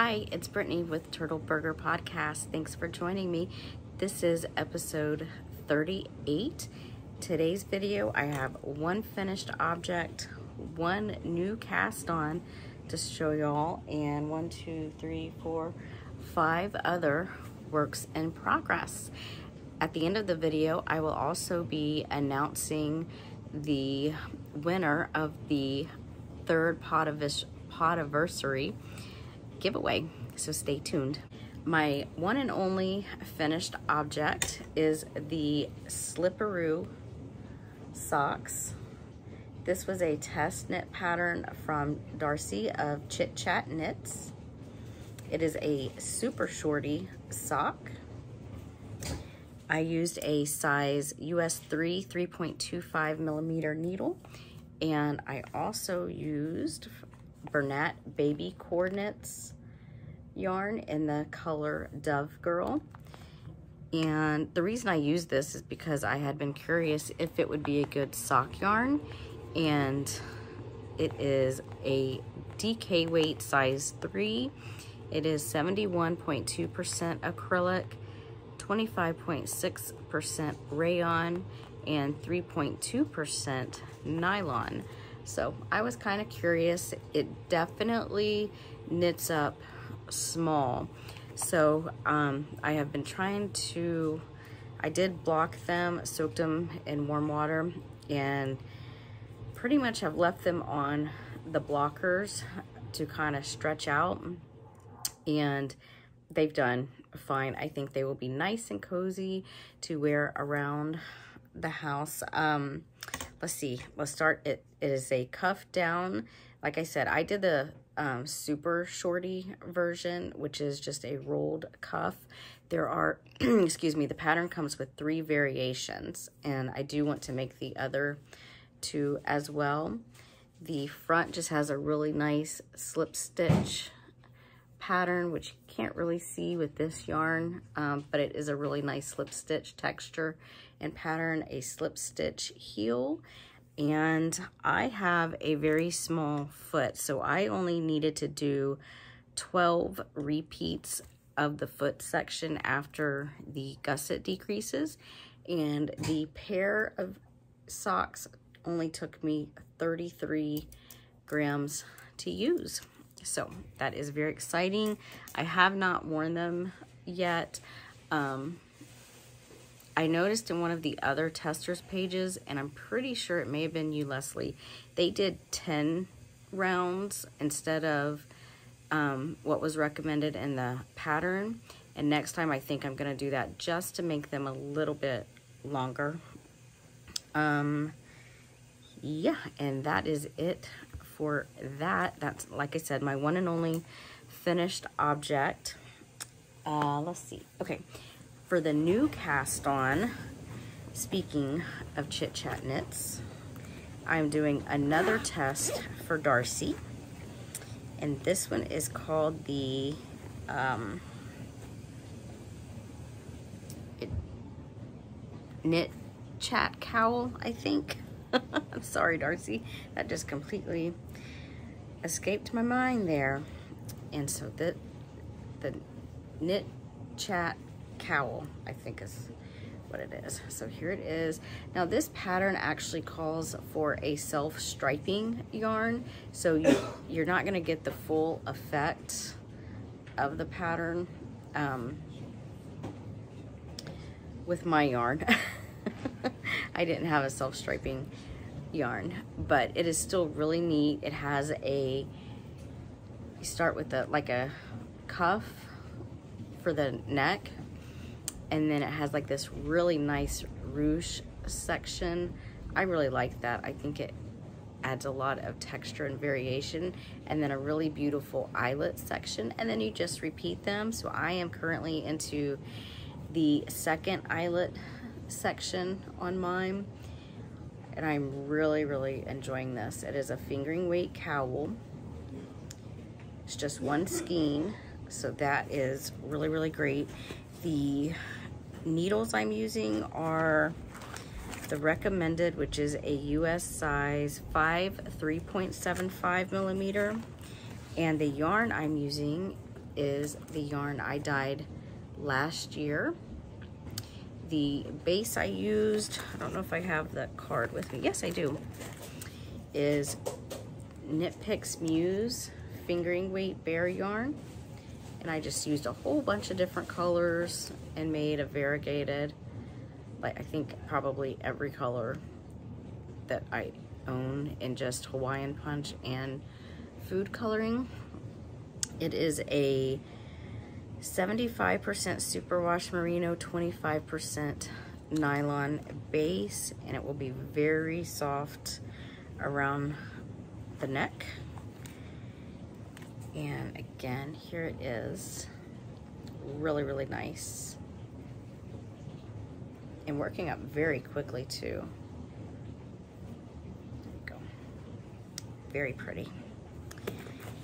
Hi, it's Brittany with TurtleBurger Podcast. Thanks for joining me. This is episode 38. Today's video, I have one finished object, one new cast on to show y'all, and 5 other works in progress. At the end of the video, I will also be announcing the winner of the third Podiversary giveaway, so stay tuned. My one and only finished object is the Sliperoo socks. This was a test knit pattern from Darcy of Chitchat knits. It is a super shorty sock. I used a size US 3.25 millimeter needle, and I also used Bernat Baby Coordinates yarn in the color Dove Girl. And the reason I use this is because I had been curious if it would be a good sock yarn, and it is a DK weight size 3. It is 71.2% acrylic, 25.6% rayon, and 3.2% nylon. So I was kind of curious. It definitely knits up small. So I have been trying to, I did block them, soaked them in warm water, and pretty much have left them on the blockers to kind of stretch out, and they've done fine. I think they will be nice and cozy to wear around the house. Let's see, let's start. It is a cuff down. Like I said, I did the super shorty version, which is just a rolled cuff. There are, excuse me, the pattern comes with 3 variations, and I do want to make the other 2 as well. The front just has a really nice slip stitch pattern, which you can't really see with this yarn, but it is a really nice slip stitch texture and pattern, a slip stitch heel. And I have a very small foot, so I only needed to do 12 repeats of the foot section after the gusset decreases, and the pair of socks only took me 33 grams to use. So that is very exciting. I have not worn them yet. I noticed in one of the other testers pages, and I'm pretty sure it may have been you, Leslie, they did 10 rounds instead of what was recommended in the pattern. And next time I think I'm gonna do that just to make them a little bit longer. Yeah, and that is it for that. That's, like I said, my one and only finished object. Let's see. Okay, for the new cast on, speaking of Chit Chat knits, I'm doing another test for Darcy, and this one is called the Knit Chat Cowl, I think. I'm sorry, Darcy, that just completely escaped my mind there. And so the Knit Chat Cowl, I think is what it is. So here it is. Now this pattern actually calls for a self-striping yarn, so you're not going to get the full effect of the pattern with my yarn. I didn't have a self-striping yarn, but it is still really neat. It has you start with like a cuff for the neck, and then it has like this really nice ruche section. I really like that. I think it adds a lot of texture and variation, and then a really beautiful eyelet section, and then you just repeat them. So I am currently into the second eyelet section on mine, and I'm really enjoying this. It is a fingering weight cowl. It's just one skein, so that is really great. The needles I'm using are the recommended, which is a US size 5 3.75 millimeter, and the yarn I'm using is the yarn I dyed last year. The base I used, I don't know if I have the card with me. Yes, I do. Is Knit Picks Muse fingering weight bear yarn. And I just used a whole bunch of different colors and made a variegated, like I think probably every color that I own in just Hawaiian Punch and food coloring. It is a 75% superwash merino, 25% nylon base, and it will be very soft around the neck. And again, here it is. Really, really nice. And working up very quickly too. There we go. Very pretty.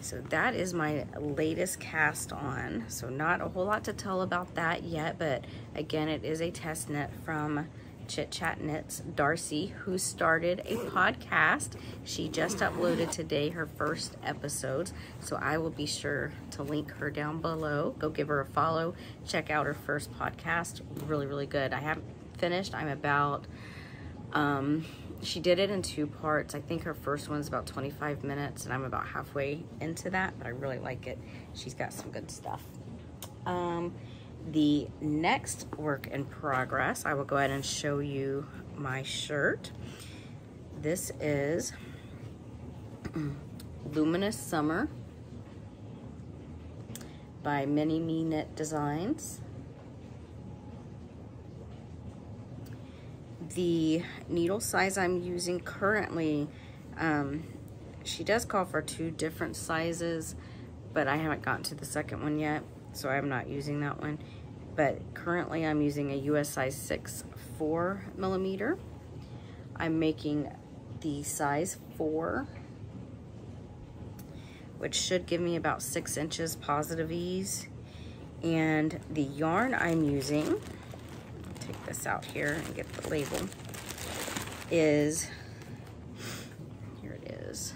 So that is my latest cast on. So not a whole lot to tell about that yet, but again, it is a test knit from Chitchat Knits, Darcy, who started a podcast. She just uploaded today her first episodes, so I will be sure to link her down below. Go give her a follow. Check out her first podcast. Really, really good. I haven't finished. I'm about, she did it in 2 parts. I think her first one's about 25 minutes, and I'm about halfway into that, but I really like it. She's got some good stuff. The next work in progress, I will go ahead and show you my shirt. This is Luminous Summer by Minimi Knit Designs. The needle size I'm using currently, she does call for 2 different sizes, but I haven't gotten to the second one yet, so I'm not using that one. But currently I'm using a US size 6 4mm. I'm making the size 4, which should give me about 6 inches positive ease. And the yarn I'm using, I'll take this out here and get the label, is, here it is,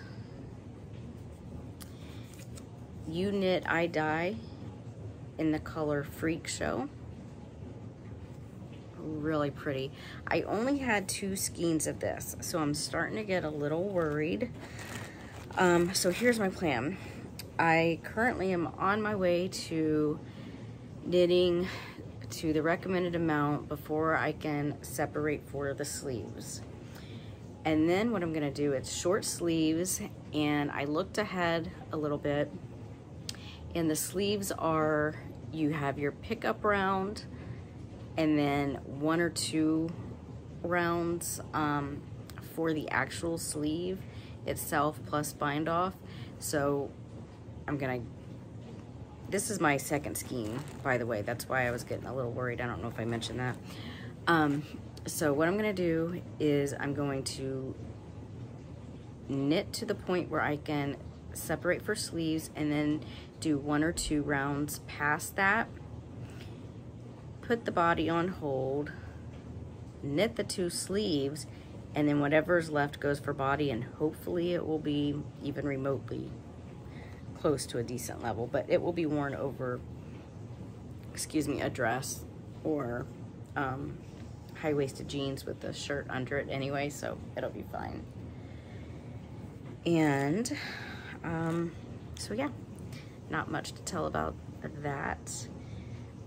You Knit, I Dye, in the color Freak Show. Really pretty. I only had 2 skeins of this, so I'm starting to get a little worried. So here's my plan. I currently am on my way to knitting to the recommended amount before I can separate for the sleeves. And then what I'm gonna do, it's short sleeves, and I looked ahead a little bit, and the sleeves are, you have your pickup round and then 1 or 2 rounds for the actual sleeve itself plus bind off. So I'm gonna, this is my second skein, by the way. That's why I was getting a little worried. I don't know if I mentioned that. So what I'm gonna do is I'm going to knit to the point where I can separate for sleeves and then do 1 or 2 rounds past that, put the body on hold, knit the 2 sleeves, and then whatever's left goes for body, and hopefully it will be even remotely close to a decent level, but it will be worn over, excuse me, a dress or high-waisted jeans with the shirt under it anyway, so it'll be fine. And so yeah, not much to tell about that.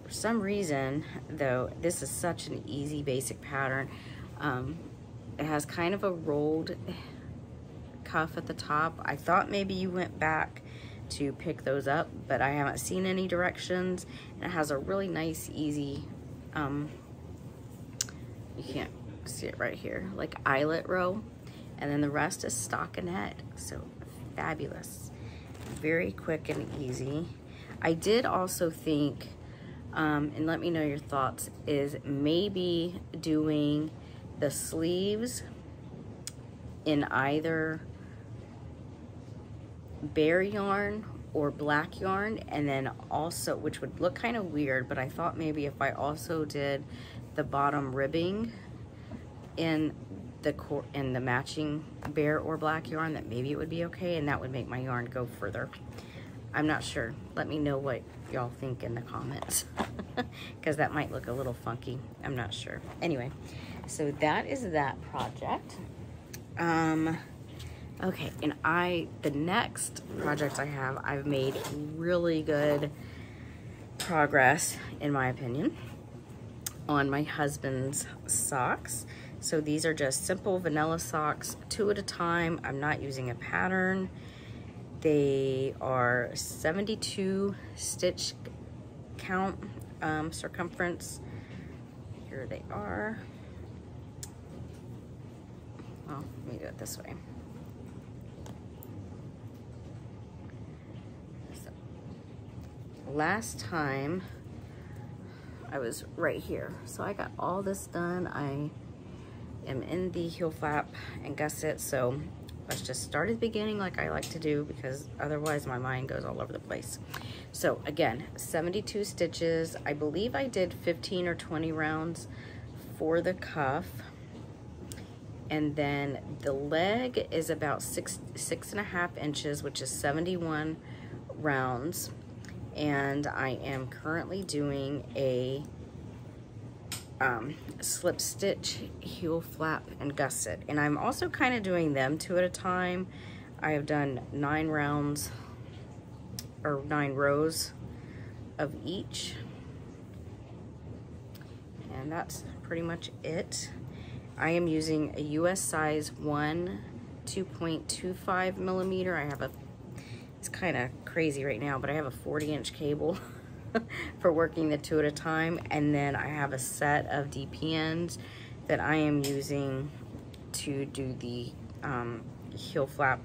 For some reason, though, this is such an easy basic pattern. It has kind of a rolled cuff at the top. I thought maybe you went back to pick those up, but I haven't seen any directions. And it has a really nice, easy, you can't see it right here, like eyelet row. And then the rest is stockinette, so fabulous. Very quick and easy. I did also think, and let me know your thoughts, is maybe doing the sleeves in either bare yarn or black yarn, and then also, which would look kind of weird, but I thought maybe if I also did the bottom ribbing in the matching bare or black yarn, that maybe it would be okay, and that would make my yarn go further. I'm not sure. Let me know what y'all think in the comments, because that might look a little funky. I'm not sure. Anyway, so that is that project. Okay, and the next project I have, I've made really good progress, in my opinion, on my husband's socks. So these are just simple vanilla socks, 2 at a time. I'm not using a pattern. They are 72 stitch count, circumference. Here they are. Well, let me do it this way. So, last time I was right here. So I got all this done. I am in the heel flap and gusset, so let's just start at the beginning like I like to do, because otherwise my mind goes all over the place. So again, 72 stitches. I believe I did 15 or 20 rounds for the cuff. And then the leg is about 6.5 inches, which is 71 rounds. And I am currently doing a slip stitch, heel flap, and gusset. And I'm also kind of doing them 2 at a time. I have done 9 rounds, or 9 rows of each. And that's pretty much it. I am using a US size 1 2.25 millimeter. I have it's kind of crazy right now, but I have a 40-inch cable for working the 2 at a time, and then I have a set of DPNs that I am using to do the heel flap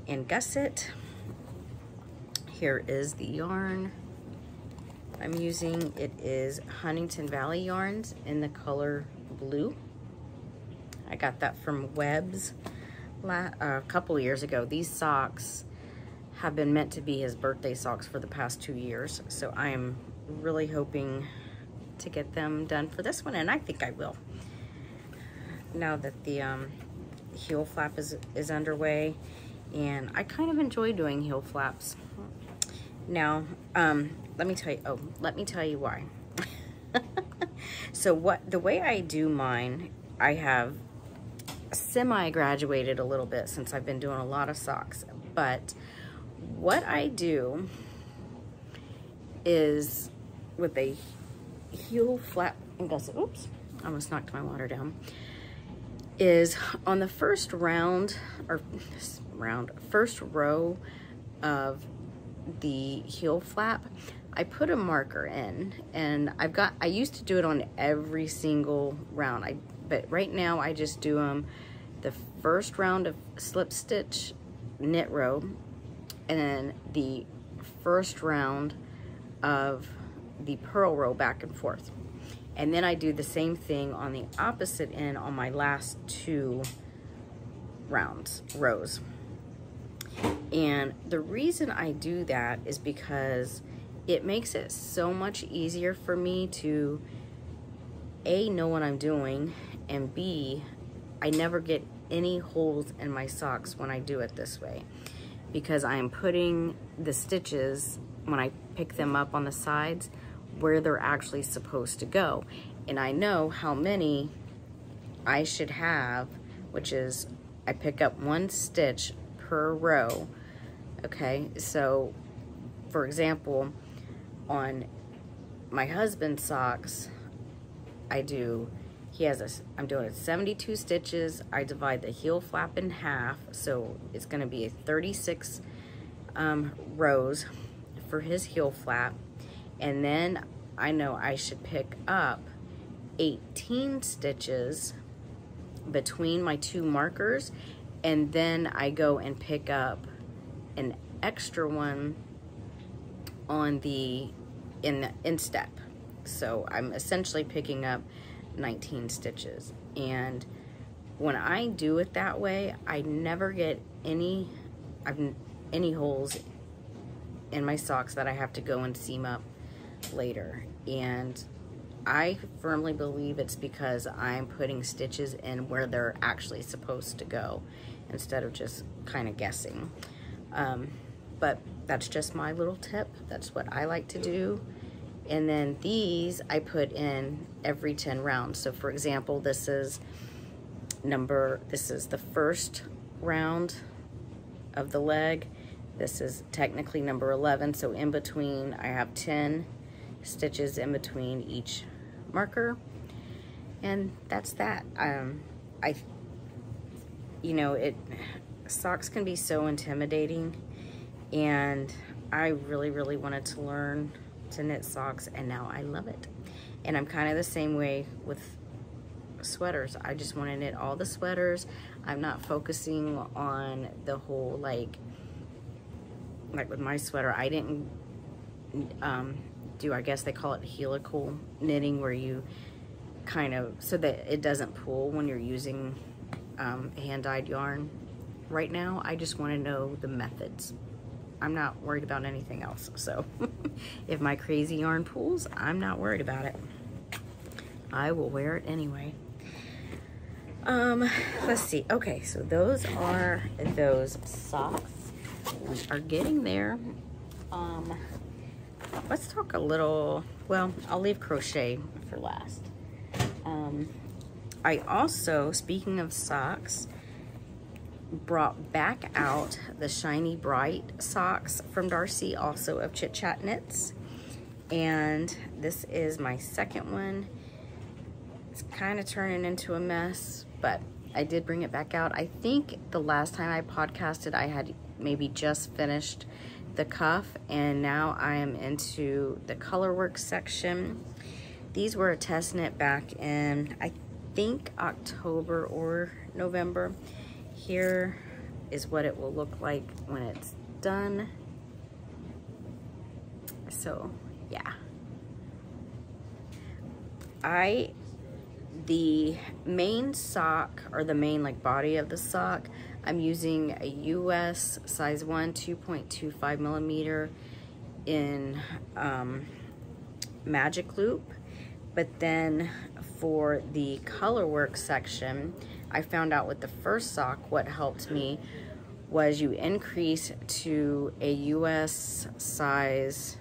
and gusset. Here is the yarn I'm using. It is Huntington Valley yarns in the color blue. I got that from Webb's a couple years ago. These socks have been meant to be his birthday socks for the past 2 years, so I am really hoping to get them done for this one, and I think I will. Now that the heel flap is underway, and I kind of enjoy doing heel flaps. Now, let me tell you why. So the way I do mine, I have semi-graduated a little bit since I've been doing a lot of socks, but what I do is with a heel flap and gusset, oops, I almost knocked my water down, is on the first round, or first row of the heel flap, I put a marker in, and I used to do it on every single round, but right now I just do them the first round of slip stitch knit row, and then the first round of the purl row back and forth. And then I do the same thing on the opposite end on my last 2 rows. And the reason I do that is because it makes it so much easier for me to A, know what I'm doing, and B, I never get any holes in my socks when I do it this way, because I am putting the stitches, when I pick them up on the sides, where they're actually supposed to go. And I know how many I should have, which is I pick up 1 stitch per row. Okay, so for example, on my husband's socks, I'm doing 72 stitches. I divide the heel flap in half, so it's going to be 36 rows for his heel flap, and then I know I should pick up 18 stitches between my 2 markers, and then I go and pick up an extra one on the instep. So I'm essentially picking up 19 stitches, and when I do it that way, I never get any holes in my socks that I have to go and seam up later. And I firmly believe it's because I'm putting stitches in where they're actually supposed to go instead of just kind of guessing. but that's just my little tip. That's what I like to do. And then these I put in every 10 rounds. So for example, this is the first round of the leg. This is technically number 11, so in between I have 10 stitches in between each marker, and that's that. You know, socks can be so intimidating, and I really wanted to learn to knit socks, and now I love it. And I'm kind of the same way with sweaters. I just want to knit all the sweaters. I'm not focusing on the whole, like with my sweater, I didn't do, I guess they call it helical knitting, where you kind of, so that it doesn't pull when you're using hand-dyed yarn. Right now, I just want to know the methods. I'm not worried about anything else. So if my crazy yarn pulls, I'm not worried about it. I will wear it anyway. Let's see. Okay, so those are those socks. We are getting there. Let's talk a little, well, I'll leave crochet for last. I also, speaking of socks, brought back out the Shiny Bright socks from Darcy, also of Chitchat Knits. And this is my second one. It's kind of turning into a mess, but I did bring it back out. I think the last time I podcasted, I had maybe just finished the cuff, and now I am into the color work section. These were a test knit back in, I think, October or November. Here is what it will look like when it's done. So yeah, the main sock, or the main like body of the sock, I'm using a US size 1 2.25 millimeter in magic loop. But then for the color work section, I found out with the first sock, what helped me was you increase to a US size,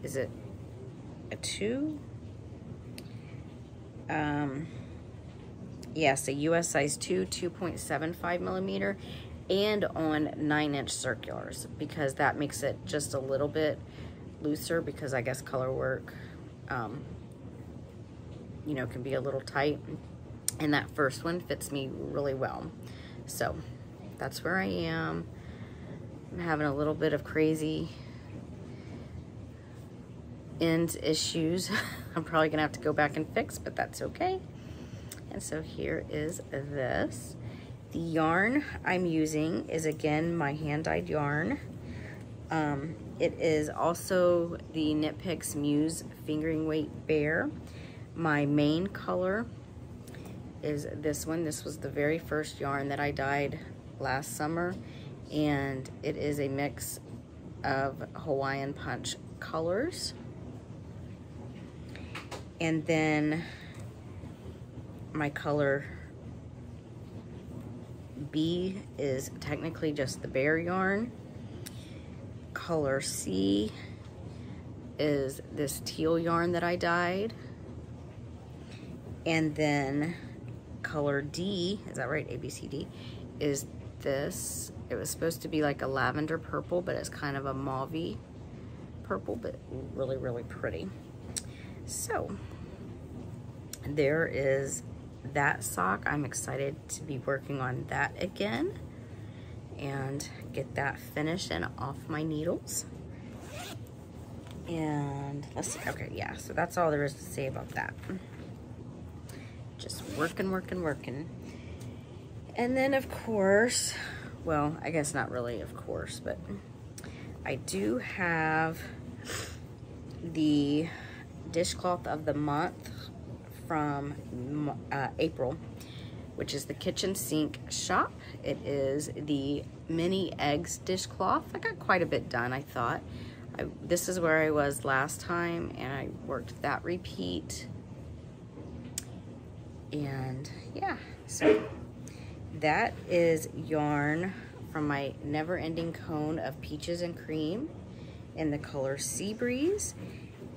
is it a 2? Yes, a US size 2, 2.75 millimeter, and on 9-inch circulars, because that makes it just a little bit looser, because I guess color work, you know, can be a little tight, and that first one fits me really well. So that's where I am. I'm having a little bit of crazy end issues. I'm probably gonna have to go back and fix, but that's okay. And so here is this. The yarn I'm using is, again, my hand-dyed yarn. It is also the Knit Picks Muse Fingering Weight Bear. My main color is this one. This was the very first yarn that I dyed last summer, and it is a mix of Hawaiian Punch colors. And then my color B is technically just the bear yarn. Color C is this teal yarn that I dyed. And then color D, is that right? A, B, C, D, is this. It was supposed to be like a lavender purple, but it's kind of a mauve-y purple, but really, really pretty. So there is that sock. I'm excited to be working on that again and get that finished and off my needles. And let's see. Okay, yeah, so that's all there is to say about that. Just working. And then, of course, well, I guess not really of course, but I do have the dishcloth of the month from April, which is the Kitchen Sink Shop. It is the Mini Eggs dishcloth. I got quite a bit done, I thought. This is where I was last time, and I worked that repeat. And yeah, so that is yarn from my Never Ending Cone of Peaches and Cream in the color Sea Breeze.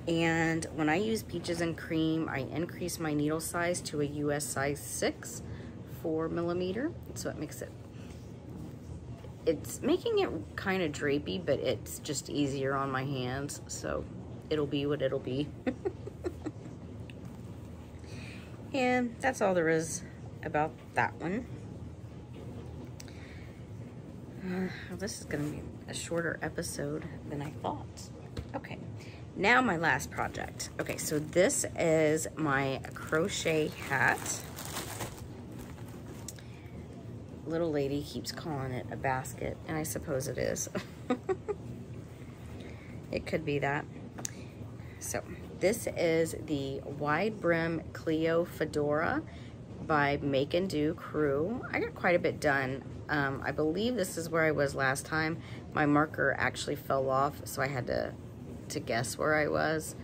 And when I use Peaches and Cream, I increase my needle size to a US size 6, 4mm. So it makes it, it's making it kind of drapey, but it's just easier on my hands. So it'll be what it'll be. And that's all there is about that one. This is going to be a shorter episode than I thought. Okay, now my last project. Okay, so this is my crochet hat. Little lady keeps calling it a basket, and I suppose it is. It could be that. So this is the wide brim Cleo Fedora by Make and Do Crew. I got quite a bit done. I believe this is where I was last time. My marker actually fell off, so I had to guess where I was.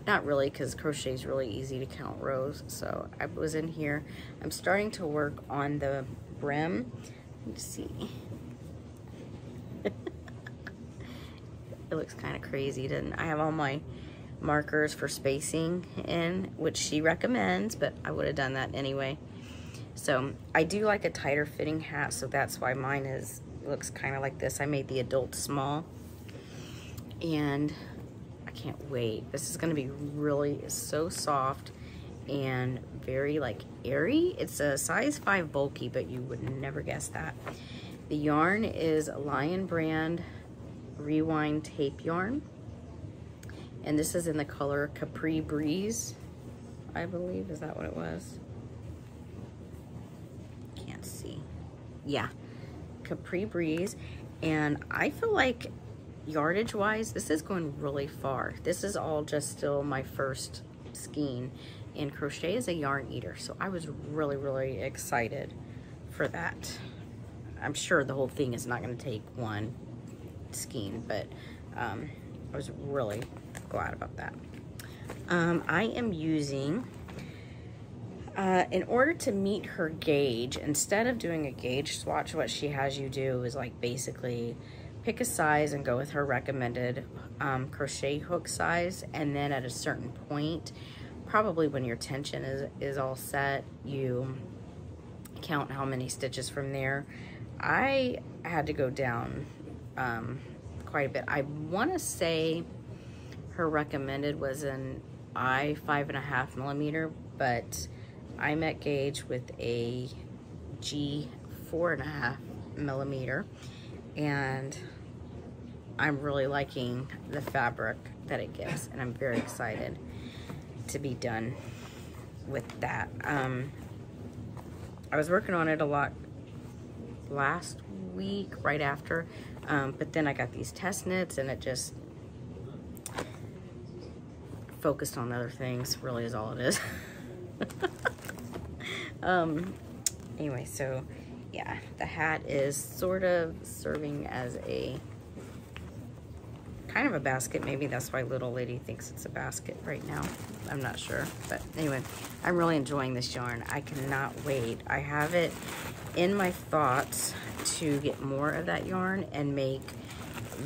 Not really, because crochet is really easy to count rows. So I was in here. I'm starting to work on the brim. Let's see. It looks kind of crazy, doesn't it? I have all my markers for spacing in, which she recommends, but I would have done that anyway. So I do like a tighter fitting hat, so that's why mine looks kind of like this. I made the adult small, and I can't wait. This is going to be really so soft and very like airy. It's a size 5 bulky, but you would never guess that. The yarn is Lion Brand Rewind Tape yarn, and this is in the color Capri Breeze, I believe. Is that what it was? Can't see. Yeah, Capri Breeze. And I feel like yardage wise, this is going really far. This is all just still my first skein, and crochet is a yarn eater, so I was really excited for that. I'm sure the whole thing is not going to take one skein, but I was really glad about that. I am using, in order to meet her gauge, instead of doing a gauge swatch, what she has you do is like basically pick a size and go with her recommended crochet hook size, and then at a certain point, probably when your tension is all set, you count how many stitches from there. I had to go down quite a bit. I want to say her recommended was an I 5.5mm, but I'm at gauge with a G 4.5mm, and I'm really liking the fabric that it gives, and I'm very excited to be done with that. I was working on it a lot last week, right after, but then I got these test knits, and it just focused on other things, really is all it is. Anyway, so yeah, the hat is sort of serving as a kind of a basket. Maybe that's why little lady thinks it's a basket right now. I'm not sure, but anyway, I'm really enjoying this yarn. I cannot wait. I have it in my thoughts to get more of that yarn and make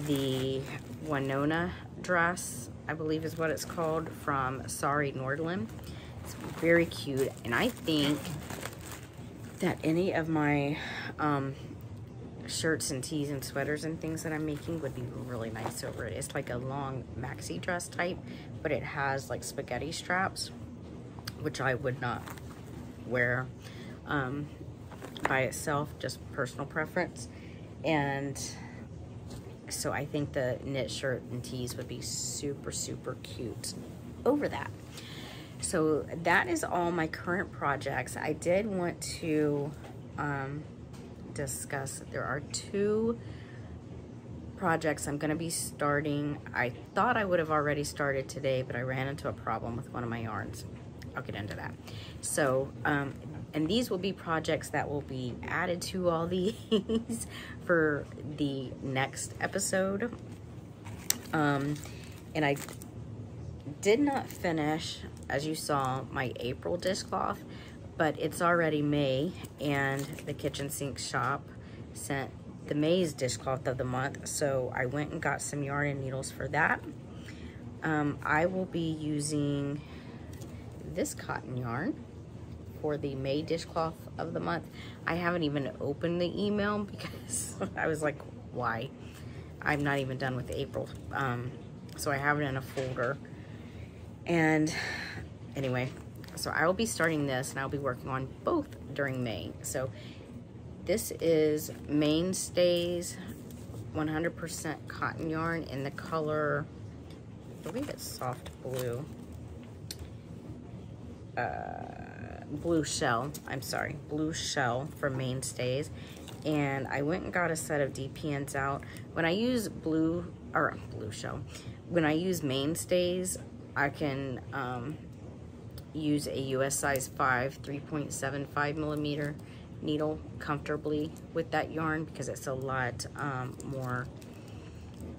the Winona dress, I believe is what it's called, from Sari Nordlund. It's very cute, and I think that any of my shirts and tees and sweaters and things that I'm making would be really nice over it. It's like a long maxi dress type, but it has like spaghetti straps, which I would not wear by itself, just personal preference. And so I think the knit shirt and tees would be super cute over that. So that is all my current projects. I did want to discuss, there are 2 projects I'm going to be starting. I thought I would have already started today, but I ran into a problem with one of my yarns. I'll get into that. So, and these will be projects that will be added to all these for the next episode. And I did not finish, as you saw, my April dishcloth, but it's already May, and the kitchen sink shop sent the May's dishcloth of the month, so I went and got some yarn and needles for that. I will be using this cotton yarn for the May dishcloth of the month. I haven't even opened the email because I was like, why? I'm not even done with April. So I have it in a folder. And anyway, so I will be starting this and I'll be working on both during May. So this is Mainstays 100% cotton yarn in the color, I believe it's soft blue. Blue shell, I'm sorry, blue shell for Mainstays. And I went and got a set of DPNs out. When I use blue shell, when I use Mainstays, I can use a US size 5 3.75 millimeter needle comfortably with that yarn because it's a lot more,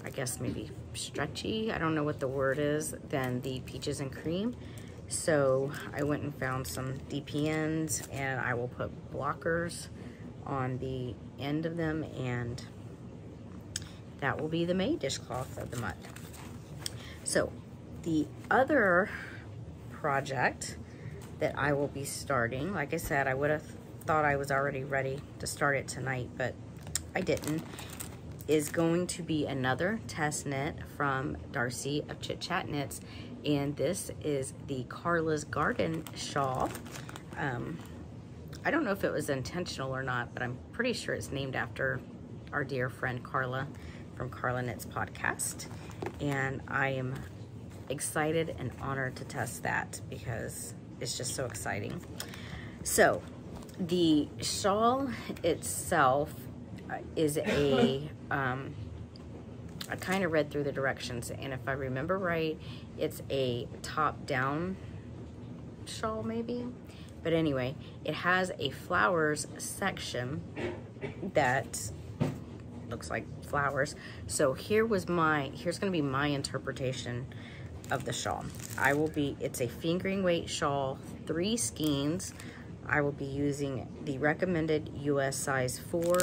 I guess maybe stretchy, I don't know what the word is, than the Peaches and Cream. So I went and found some DPNs and I will put blockers on the end of them, and that will be the May dishcloth of the month. So the other project that I will be starting, like I said, I would have thought I was already ready to start it tonight, but I didn't, is going to be another test knit from Darcy of Chitchat Knits, and this is the Carla's Garden shawl. I don't know if it was intentional or not, but I'm pretty sure it's named after our dear friend Carla from Carla Knits podcast, and I am excited and honored to test that because it's just so exciting. So the shawl itself is a I kind of read through the directions, and if I remember right, it's a top-down shawl maybe, but anyway, it has a flowers section that looks like flowers. So here's gonna be my interpretation of the shawl. It's a fingering weight shawl, 3 skeins. I will be using the recommended US size 4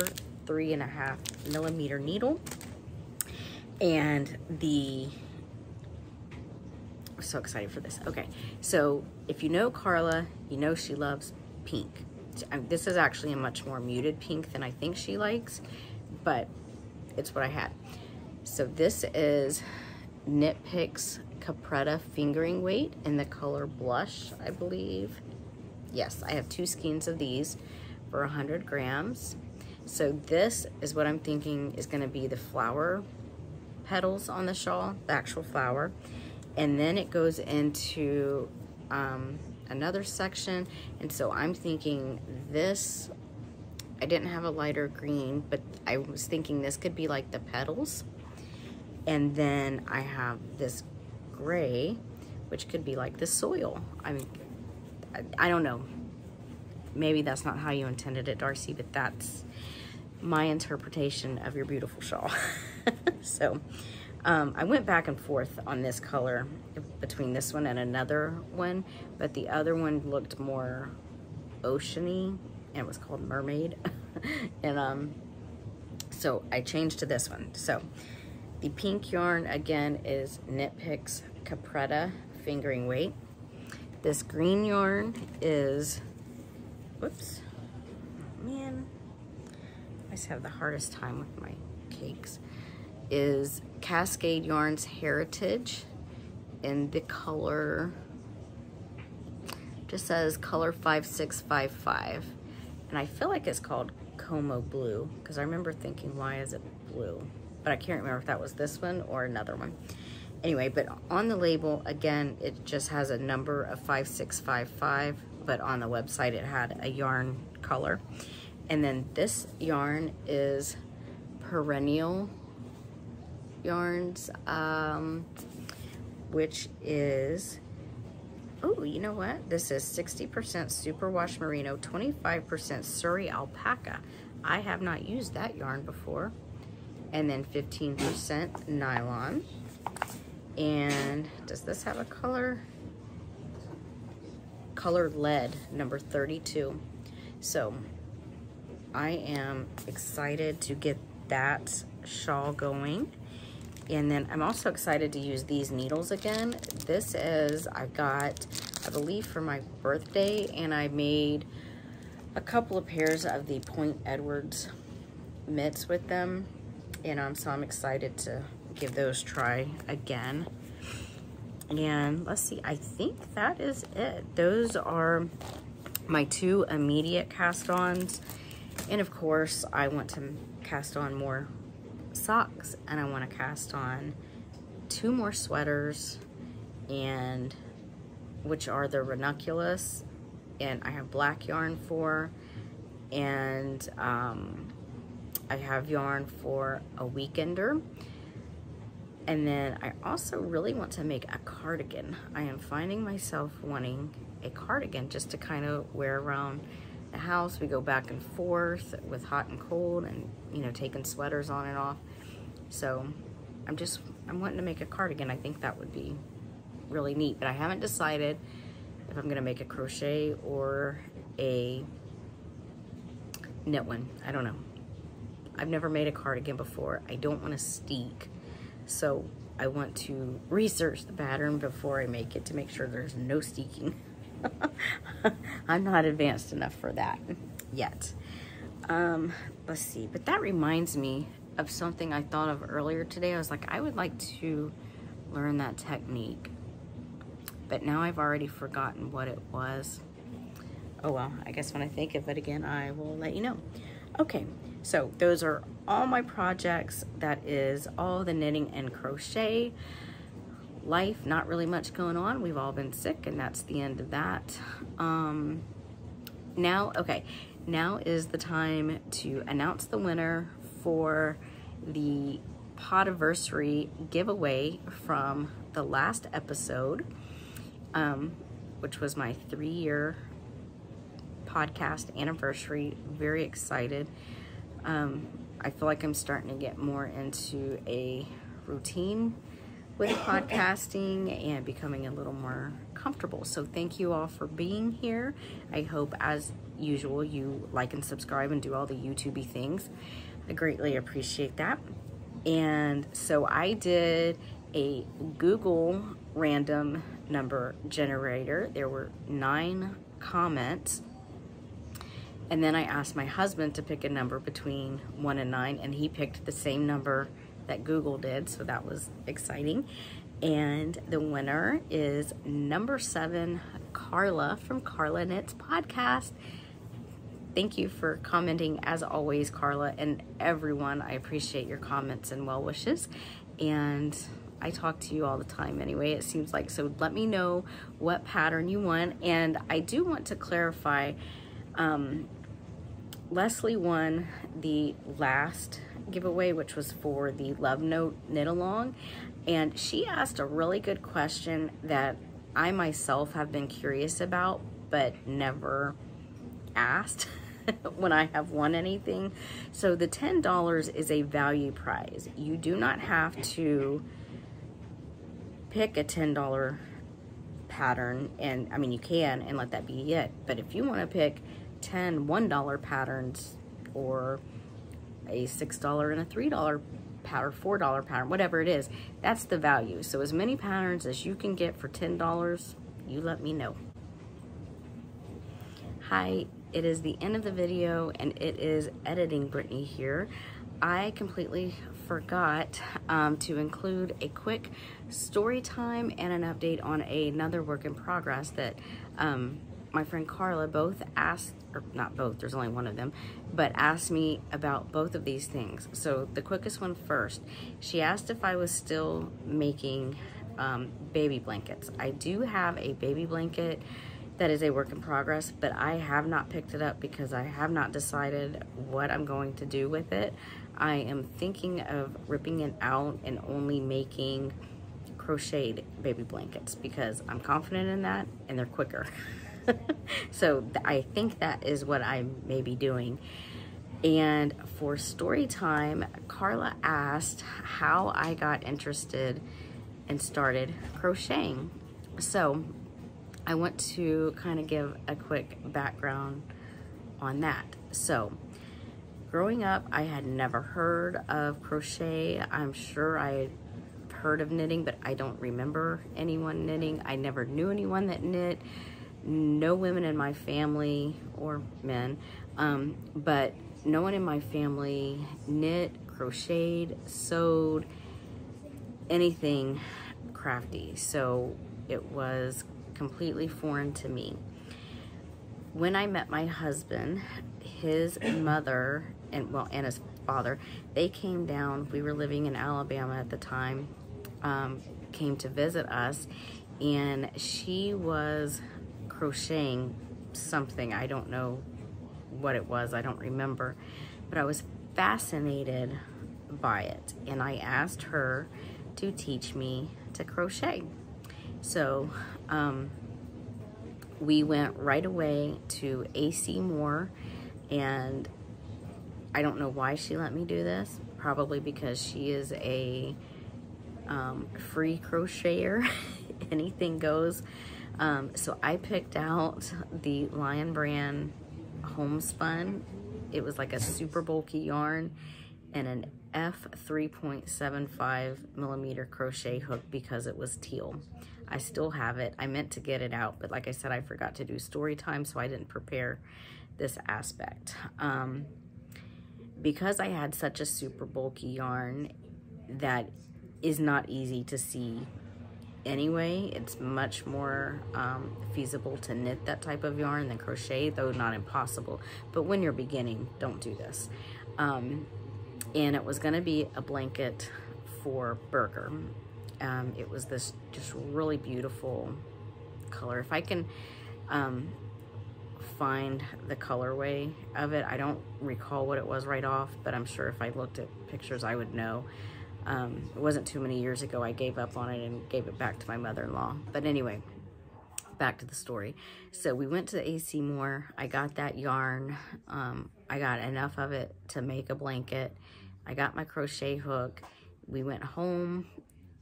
3.5 millimeter needle, and I'm so excited for this. Okay, so if you know Carla, you know she loves pink. This is actually a much more muted pink than I think she likes, but it's what I had. So this is Knit Picks Capretta fingering weight in the color blush, I believe. Yes, I have 2 skeins of these for 100 grams. So this is what I'm thinking is going to be the flower petals on the shawl, the actual flower. And then it goes into another section. And so I'm thinking this, I didn't have a lighter green, but I was thinking this could be like the petals. And then I have this gray, which could be like the soil. I mean, I don't know. Maybe that's not how you intended it, Darcy, but that's my interpretation of your beautiful shawl. So I went back and forth on this color between this one and another one, but the other one looked more oceany and it was called Mermaid. And so I changed to this one. So the pink yarn again is Knit Picks Capretta fingering weight. This green yarn is, whoops, man, I just have the hardest time with my cakes, is Cascade Yarns Heritage in the color, just says color 5655. And I feel like it's called Como Blue because I remember thinking, why is it blue? But I can't remember if that was this one or another one. Anyway, but on the label, again, it just has a number of 5655, but on the website it had a yarn color. And then this yarn is Perennial Yarns, which is, oh, you know what? This is 60% superwash merino, 25% Surrey alpaca. I have not used that yarn before. And then 15% nylon. And does this have a color? Color Lead, number 32. So I am excited to get that shawl going. And then I'm also excited to use these needles again. This is, I got, I believe, for my birthday, and I made a couple of pairs of the Point Edwards mitts with them. And so I'm excited to give those a try again. And let's see, I think that is it. Those are my 2 immediate cast-ons. And of course, I want to cast on more socks, and I want to cast on 2 more sweaters, and which are the ranunculus, and I have black yarn for, and I have yarn for a weekender. And then I also really want to make a cardigan. I am finding myself wanting a cardigan just to kind of wear around the house. We go back and forth with hot and cold, and you know, taking sweaters on and off. So I'm wanting to make a cardigan. I think that would be really neat, but I haven't decided if I'm gonna make a crochet or a knit one. I don't know. I've never made a cardigan before. I don't want to steek, so I want to research the pattern before I make it to make sure there's no steeking. I'm not advanced enough for that yet. Let's see, but that reminds me of something I thought of earlier today. I was like, I would like to learn that technique, but now I've already forgotten what it was. Oh well, I guess when I think of it again, I will let you know. Okay, so those are all my projects. That is all the knitting and crochet. Life, not really much going on. We've all been sick, and that's the end of that. Now is the time to announce the winner for the Podiversary giveaway from the last episode, which was my 3-year podcast anniversary. Very excited. I feel like I'm starting to get more into a routine with podcasting and becoming a little more comfortable. So thank you all for being here. I hope, as usual, you like and subscribe and do all the YouTubey things. I greatly appreciate that. And so I did a Google random number generator. There were 9 comments. And then I asked my husband to pick a number between 1 and 9, and he picked the same number that Google did, so that was exciting. And the winner is number 7, Carla from Carla Knits Podcast. Thank you for commenting, as always, Carla, and everyone. I appreciate your comments and well wishes, and I talk to you all the time anyway, it seems like. So let me know what pattern you want. And I do want to clarify, Leslie won the last giveaway, which was for the Love Note knit along, and she asked a really good question that I myself have been curious about but never asked when I have won anything. So the $10 is a value prize. You do not have to pick a $10 pattern, and I mean, you can and let that be it, but if you want to pick 10 $1 patterns, or a $6 and a $3 pattern, $4 pattern, whatever it is, that's the value. So as many patterns as you can get for $10, you let me know. Hi, it is the end of the video, and it is editing Brittany here. I completely forgot to include a quick story time and an update on another work in progress that my friend Carla both asked, or not both, there's only one of them, but asked me about both of these things. So the quickest one first, she asked if I was still making baby blankets. I do have a baby blanket that is a work in progress, but I have not picked it up because I have not decided what I'm going to do with it. I am thinking of ripping it out and only making crocheted baby blankets because I'm confident in that and they're quicker. So I think that is what I may be doing. And for story time, Carla asked how I got interested and started crocheting. So I want to kind of give a quick background on that. So Growing up, I had never heard of crochet. I'm sure I had heard of knitting, but I don't remember anyone knitting. I never knew anyone that knit. No women in my family, or men, but no one in my family knit, crocheted, sewed, anything crafty. So it was completely foreign to me. When I met my husband, his mother and his father, they came down. We were living in Alabama at the time, came to visit us, and she was crocheting something. I don't know what it was. I don't remember, but I was fascinated by it, and I asked her to teach me to crochet. So we went right away to AC Moore, and I don't know why she let me do this. Probably because she is a free crocheter. Anything goes. So I picked out the Lion Brand homespun. It was like a super bulky yarn and an F 3.75 millimeter crochet hook because it was teal. I still have it. I meant to get it out, but like I said, I forgot to do story time, so I didn't prepare this aspect. Because I had such a super bulky yarn that is not easy to see anyway, it's much more feasible to knit that type of yarn than crochet, though not impossible. But when you're beginning, don't do this. And it was gonna be a blanket for Burger. It was this just really beautiful color. If I can find the colorway of it, I don't recall what it was right off, but I'm sure if I looked at pictures, I would know. It wasn't too many years ago. I gave up on it and gave it back to my mother-in-law. But anyway, back to the story. So we went to the AC Moore. I got that yarn. I got enough of it to make a blanket. I got my crochet hook. We went home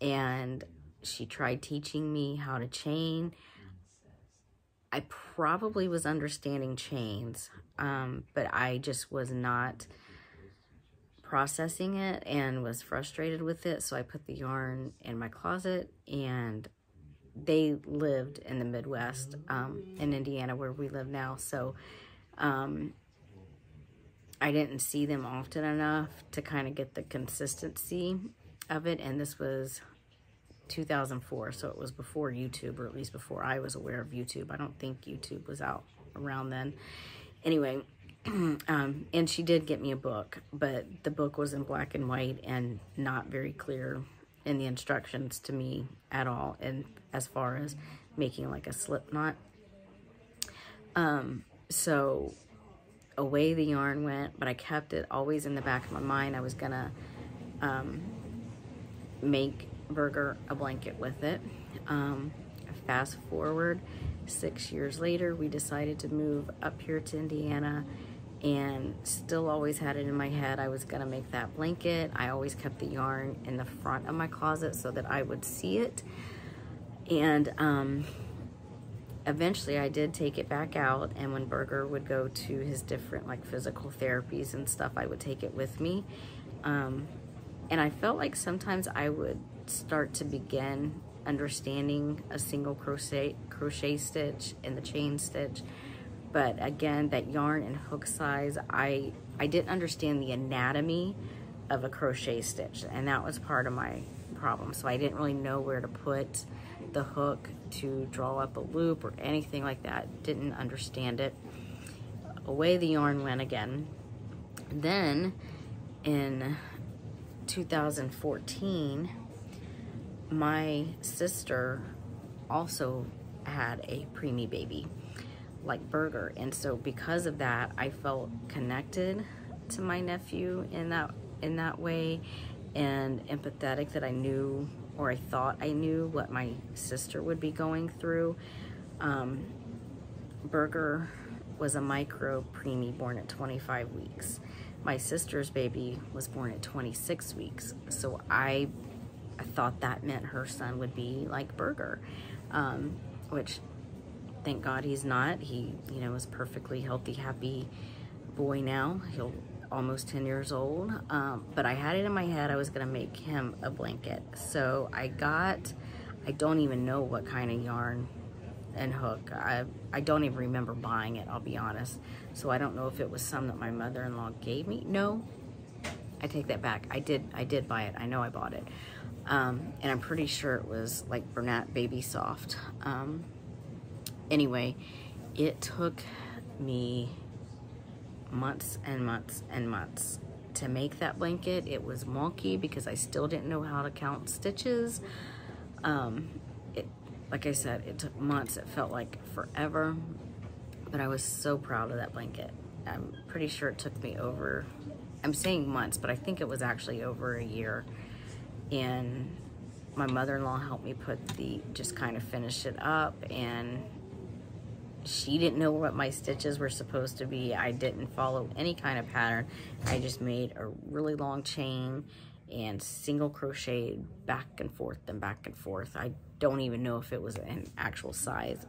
and she tried teaching me how to chain. I probably was understanding chains, but I just was not processing it and was frustrated with it. So I put the yarn in my closet, and they lived in the Midwest, in Indiana where we live now. So I didn't see them often enough to kind of get the consistency of it. And this was 2004, so it was before YouTube, or at least before I was aware of YouTube. I don't think YouTube was out around then. Anyway, and she did get me a book, but the book was in black and white and not very clear in the instructions to me at all, and as far as making like a slip knot. So away the yarn went, but I kept it always in the back of my mind. I was gonna make Burger a blanket with it. Fast forward 6 years later, we decided to move up here to Indiana, and still always had it in my head I was gonna make that blanket. I always kept the yarn in the front of my closet so that I would see it. And eventually I did take it back out, and when Burger would go to his different like physical therapies and stuff, I would take it with me. And I felt like sometimes I would start to begin understanding a single crochet stitch and the chain stitch. But again, that yarn and hook size, I didn't understand the anatomy of a crochet stitch, and that was part of my problem. So I didn't really know where to put the hook to draw up a loop or anything like that. Didn't understand it. Away the yarn went again. Then in 2014, my sister also had a preemie baby like Burger, and so because of that, I felt connected to my nephew in that way, and empathetic that I knew, or I thought I knew, what my sister would be going through. Burger was a micro preemie born at 25 weeks. My sister's baby was born at 26 weeks. So I thought that meant her son would be like Burger, which thank God he's not. He, is perfectly healthy, happy boy now. He'll almost 10 years old, but I had it in my head I was gonna make him a blanket. So I don't even know what kind of yarn and hook. I don't even remember buying it, I'll be honest. So I don't know if it was some that my mother-in-law gave me. No, I take that back. I did buy it. I know I bought it. And I'm pretty sure it was like Bernat Baby Soft. Anyway, it took me months and months and months to make that blanket. It was wonky because I still didn't know how to count stitches. Like I said, it took months. It felt like forever, but I was so proud of that blanket. I'm pretty sure it took me over, I'm saying months, but I think it was actually over a year. And my mother-in-law helped me just kind of finish it up, and she didn't know what my stitches were supposed to be. I didn't follow any kind of pattern. I just made a really long chain and single crocheted back and forth and back and forth. I don't even know if it was an actual size.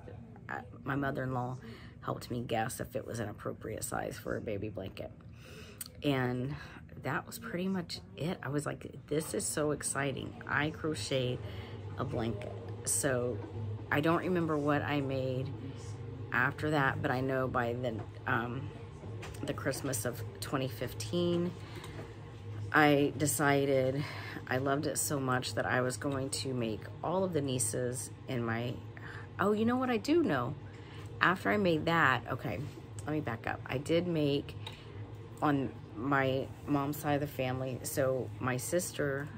My mother-in-law helped me guess if it was an appropriate size for a baby blanket. And that was pretty much it. I was like, this is so exciting. I crocheted a blanket. So I don't remember what I made after that, but I know by the Christmas of 2015, I decided I loved it so much that I was going to make all of the nieces in my, oh, you know what I do know? After I made that, okay, let me back up. I did make, on my mom's side of the family, so my sister,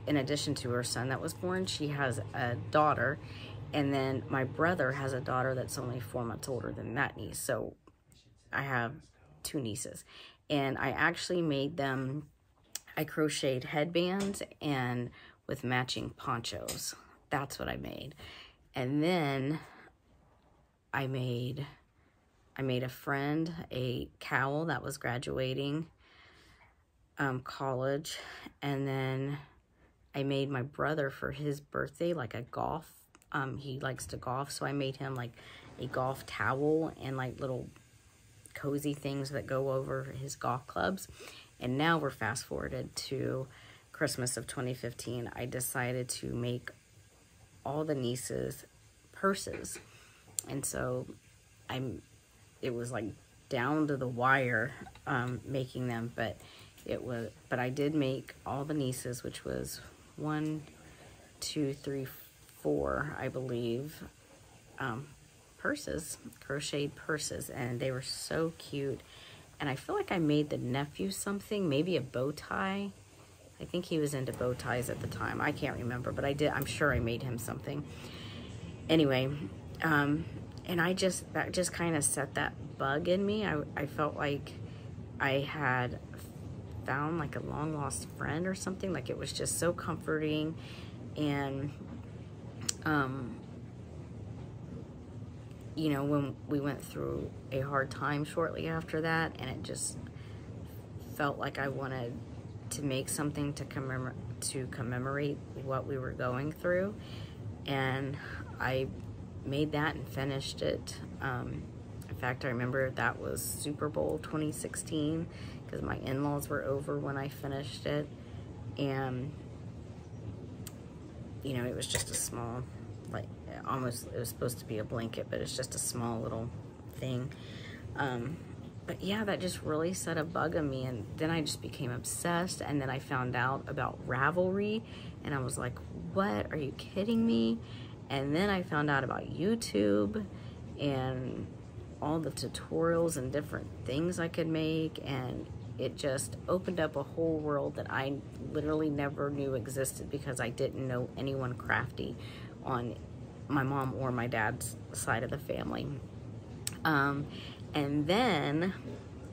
in addition to her son that was born, she has a daughter, and then my brother has a daughter that's only 4 months older than that niece. So I have 2 nieces, and I actually made them, I crocheted headbands and with matching ponchos. That's what I made. And then I made a friend a cowl that was graduating college, and then I made my brother for his birthday like a golf, he likes to golf, so I made him like a golf towel and like little cozy things that go over his golf clubs. And now we're fast forwarded to Christmas of 2015. I decided to make all the nieces purses, and so it was like down to the wire making them, but I did make all the nieces, which was 1, 2, 3, 4, I believe, purses, crocheted purses, and they were so cute. And I feel like I made the nephew something, maybe a bow tie. I think he was into bow ties at the time. I can't remember, but I'm sure I made him something. Anyway, and that just kind of set that bug in me. I felt like I had found like a long lost friend or something. Like, it was just so comforting. And you know, when we went through a hard time shortly after that, and it just felt like I wanted to make something to commemorate what we were going through, and I made that and finished it. In fact, I remember that was Super Bowl 2016, because my in-laws were over when I finished it, and you know, it was just a small, like, almost, it was supposed to be a blanket, but it's just a small little thing. But yeah, that just really set a bug on me, and then I just became obsessed. And then I found out about Ravelry, and I was like, what, are you kidding me? And then I found out about YouTube and all the tutorials and different things I could make, and it just opened up a whole world that I literally never knew existed, because I didn't know anyone crafty on my mom or my dad's side of the family. And then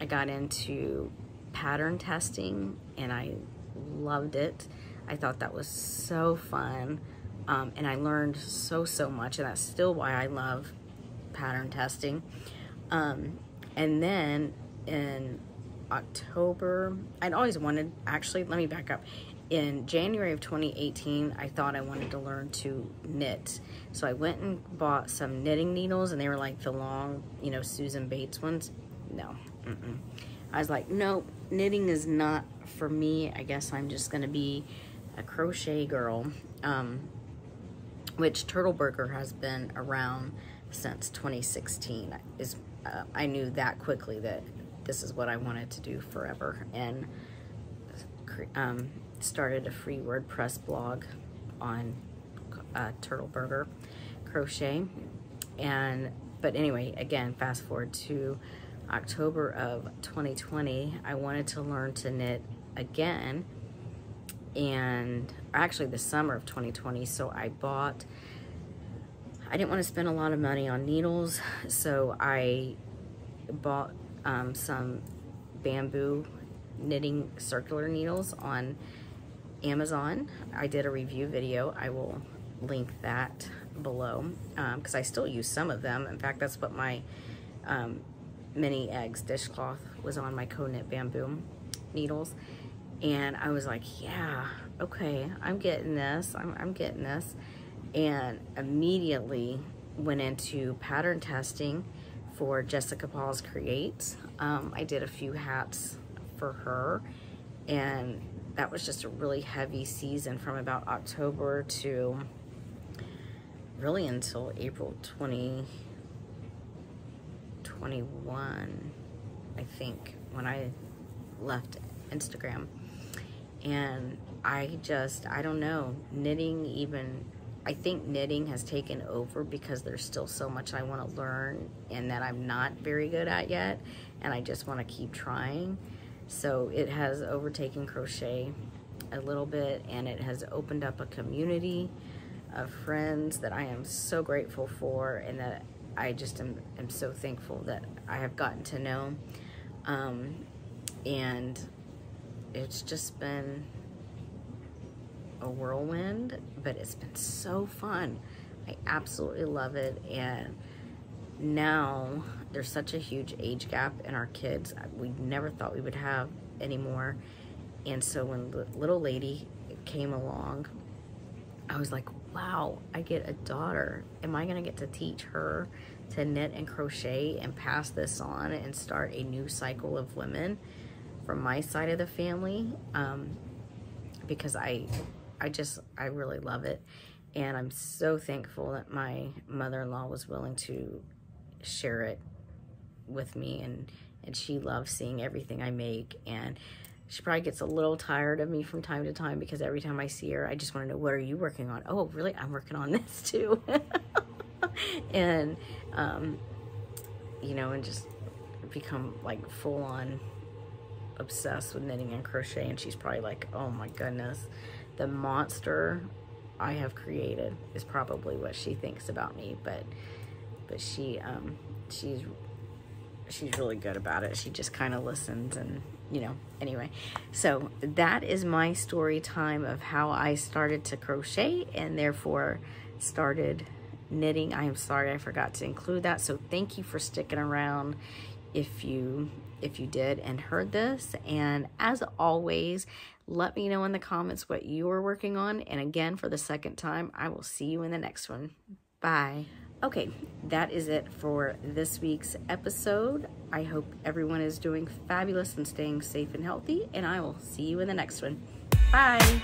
I got into pattern testing, and I loved it. I thought that was so fun, and I learned so much, and that's still why I love pattern testing. And then in October, I'd always wanted, actually, let me back up. In January of 2018, I thought I wanted to learn to knit. So I went and bought some knitting needles, and they were like the long, you know, Susan Bates ones. no. I was like, nope, knitting is not for me. I guess I'm just gonna be a crochet girl, which TurtleBurger has been around since 2016. I knew that quickly that this is what I wanted to do forever, and started a free WordPress blog on TurtleBurger crochet. But anyway, again, fast forward to October of 2020, I wanted to learn to knit again, and actually the summer of 2020, so I didn't want to spend a lot of money on needles, so I bought some bamboo knitting circular needles on Amazon. I did a review video. I will link that below, because I still use some of them. In fact, that's what my mini eggs dishcloth was on, my co-knit bamboo needles. And I was like, yeah, okay, I'm getting this, I'm getting this. And immediately went into pattern testing for Jessica Paul's Creates. I did a few hats for her, and that was just a really heavy season from about October to really until April 2021, I think, when I left Instagram. And I don't know, I think knitting has taken over because there's still so much I want to learn and that I'm not very good at yet, and I just want to keep trying. So it has overtaken crochet a little bit, and it has opened up a community of friends that I am so grateful for, and that I just am so thankful that I have gotten to know. And it's just been a whirlwind, but it's been so fun. I absolutely love it. And now there's such a huge age gap in our kids. We never thought we would have anymore. And so when the little lady came along, I was like, wow, I get a daughter. Am I gonna get to teach her to knit and crochet and pass this on and start a new cycle of women from my side of the family? Because I really love it. And I'm so thankful that my mother-in-law was willing to share it with me, and she loves seeing everything I make. And she probably gets a little tired of me from time to time, because every time I see her, I just want to know, what are you working on? Oh, really? I'm working on this too. And, you know, and just become like full on obsessed with knitting and crochet. And she's probably like, oh my goodness, the monster I have created is probably what she thinks about me. But she's really good about it. She just kind of listens, and you know, anyway. So that is my story time of how I started to crochet and therefore started knitting. I am sorry I forgot to include that. So thank you for sticking around if you did and heard this. And as always, let me know in the comments what you are working on. And again, for the second time, I will see you in the next one. Bye. Okay, that is it for this week's episode. I hope everyone is doing fabulous and staying safe and healthy, and I will see you in the next one. Bye.